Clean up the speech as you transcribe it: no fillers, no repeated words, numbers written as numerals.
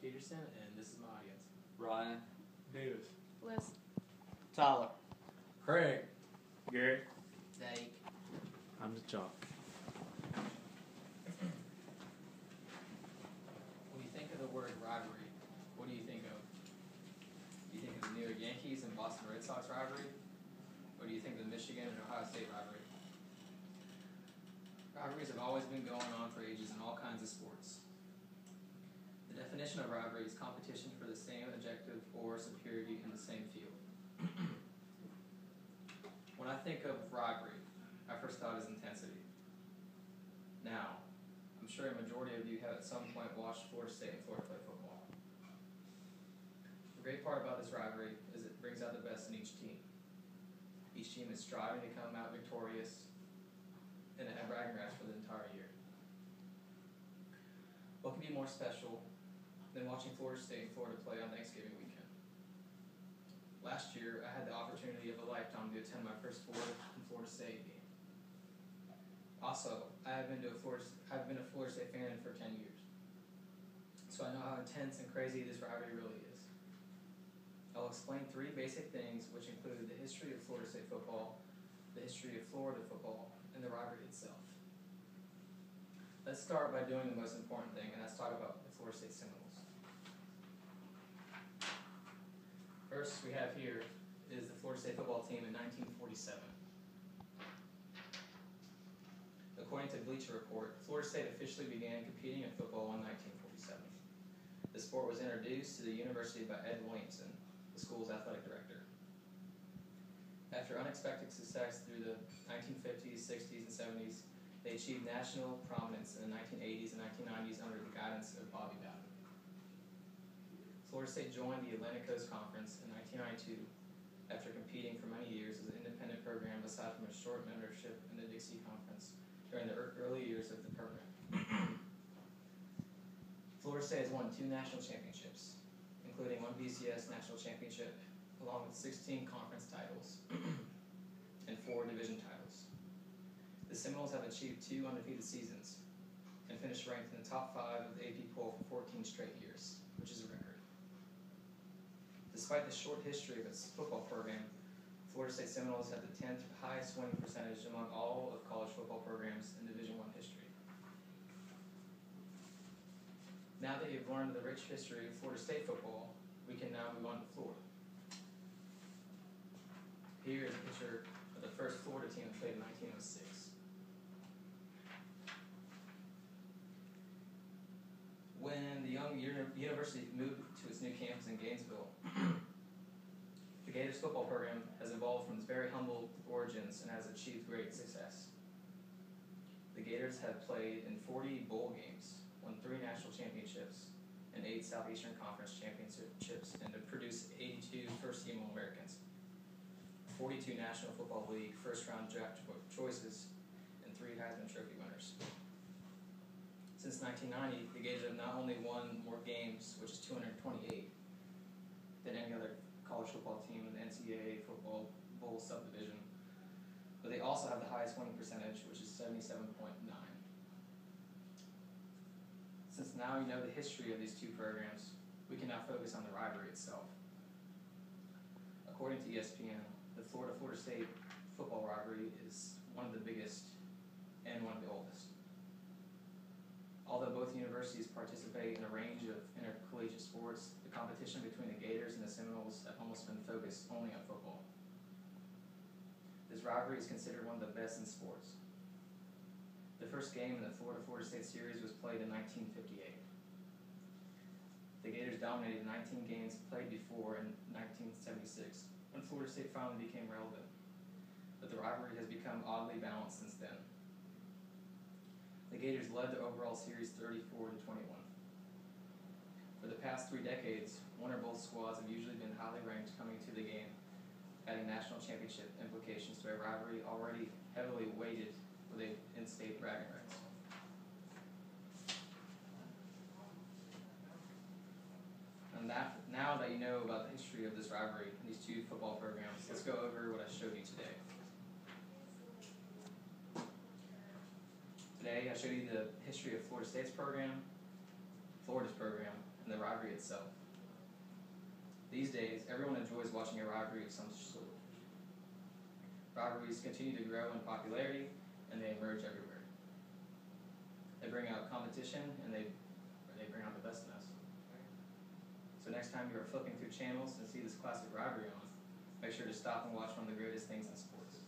Peterson, and this is my audience. Ryan. Davis. Liz. Tyler. Craig. Gary. Dave. I'm the chalk. When you think of the word rivalry, what do you think of? Do you think of the New York Yankees and Boston Red Sox rivalry? Or do you think of the Michigan and Ohio State rivalry? Rivalries have always been going on for ages in all kinds of sports. The definition of rivalry is competition for the same objective or superiority in the same field. When I think of rivalry, my first thought is intensity. Now, I'm sure a majority of you have at some point watched Florida State and Florida play football. The great part about this rivalry is it brings out the best in each team. Each team is striving to come out victorious and to have bragging rights for the entire year. What can be more special than watching Florida State and Florida play on Thanksgiving weekend? Last year, I had the opportunity of a lifetime to attend my first Florida and Florida State game. Also, I've been a Florida State fan for 10 years. So I know how intense and crazy this rivalry really is. I'll explain three basic things, which include the history of Florida State football, the history of Florida football, and the rivalry itself. Let's start by doing the most important thing, and that's talk about the Florida State Seminoles. First we have here is the Florida State football team in 1947. According to Bleacher Report, Florida State officially began competing in football in 1947. The sport was introduced to the university by Ed Williamson, the school's athletic director. After unexpected success through the 1950s, 60s, and 70s, they achieved national prominence in the 1980s and 1990s under the guidance of Bobby Bowden. Florida State joined the Atlantic Coast Conference in 1992 after competing for many years as an independent program aside from a short membership in the Dixie Conference during the early years of the program. Florida State has won 2 national championships, including 1 BCS national championship, along with 16 conference titles and 4 division titles. The Seminoles have achieved 2 undefeated seasons and finished ranked in the top 5 of the AP poll for 14 straight years, which is a record. Despite the short history of its football program, Florida State Seminoles have the 10th highest winning percentage among all of college football programs in Division I history. Now that you've learned the rich history of Florida State football, we can now move on to Florida. Here is a picture of the first Florida team that played in 1906. When the young university moved to its new campus in Gainesville, the Gators football program has evolved from its very humble origins and has achieved great success. The Gators have played in 40 bowl games, won 3 national championships, and 8 Southeastern Conference championships, and have produced 82 first-team All-Americans, 42 National Football League first-round draft choices, and 3 Heisman Trophy winners. Since 1990, the Gators have not only won more games, which is 228, than any other college football team in the NCAA football bowl subdivision, but they also have the highest winning percentage, which is 77.9. Since now you know the history of these 2 programs, we can now focus on the rivalry itself. According to ESPN, the Florida State football rivalry is one of the biggest and one of the oldest. Although both universities participate in a range of intercollegiate sports, the competition between the Gators and the Seminoles have almost been focused only on football. This rivalry is considered one of the best in sports. The first game in the Florida State series was played in 1958. The Gators dominated 19 games played before in 1976, when Florida State finally became relevant. But the rivalry has become oddly balanced since then. The Gators led the overall series 34-21. For the past 3 decades, one or both squads have usually been highly ranked coming to the game, adding national championship implications to a rivalry already heavily weighted with a in-state bragging rights. And now that you know about the history of this rivalry and these 2 football programs, let's go over what I showed you today. Today I showed you the history of Florida State's program, Florida's program, and than the rivalry itself. These days, everyone enjoys watching a rivalry of some sort. Rivalries continue to grow in popularity, and they emerge everywhere. They bring out competition, and they bring out the best in us. So next time you are flipping through channels and see this classic rivalry on, make sure to stop and watch one of the greatest things in sports.